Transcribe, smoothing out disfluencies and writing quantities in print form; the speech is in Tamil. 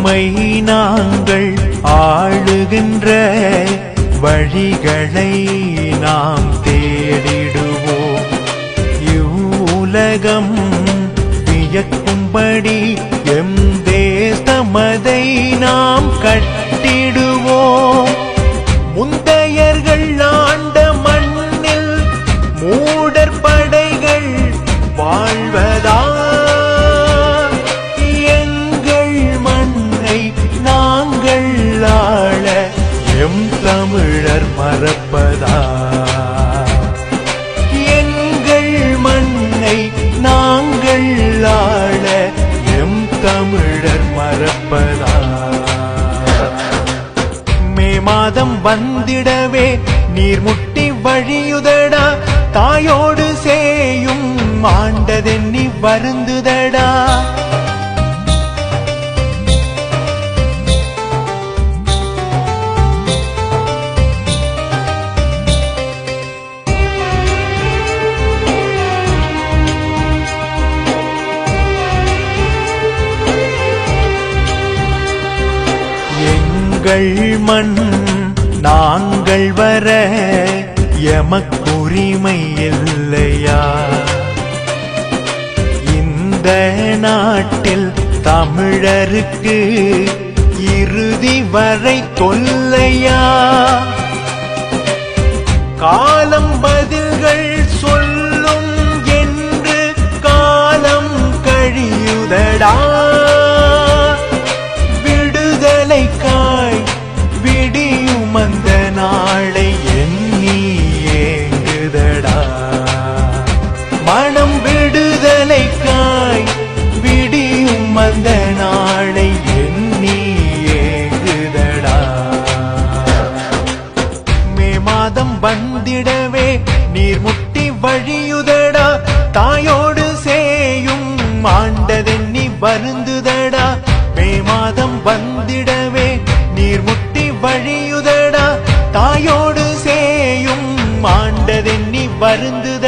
நம்மை நாங்கள் ஆளுகின்ற வழிகளை நாம் தேடிடுவோம். இவ்வுலகம் வியக்கும்படி எம் தேசமதை நாம் கட்டிடுவோம். முந்தையர்கள் ஆண்ட மண்ணில் மூடர் படைகள் வாழ்வதா? எங்கள் மண்ணை நாங்கள் ஆள எம் தமிழர் மறப்பதா? எங்கள் மண்ணை நாங்கள் ஆள எம் தமிழர் மறப்பதா? மே மாதம் வந்திடவே நீர் முட்டி வழியுதடா, தாயோடு சேயும் ஆண்டதென்னி வருந்துதடா. எங்கள் மண் நாங்கள் வர எமக்குரிமை இல்லையா? இந்த நாட்டில் தமிழருக்கு இறுதி வரை தொல்லையா? காலம் பதில்கள் சொல்லும் என்று காலம் கழியுதடா. விடுதலைக்காய் விடியும் அந்த நாளை எண்ணி ஏங்குதடா. மனம் விடுதலைக்காய் விடியும் அந்த நாளை எண்ணி ஏங்குதடா. மே மாதம் வந்திடவே நீர் முட்டி வழியுதடா, தாயோடு சேயும் ஆண்டதென்னி வருந்துதடா. மே மாதம் வந்திடவே நீர் முட்டி வழியுதடா, தாயோடு சேயும் ஆண்டதென்னி வருந்துதடா.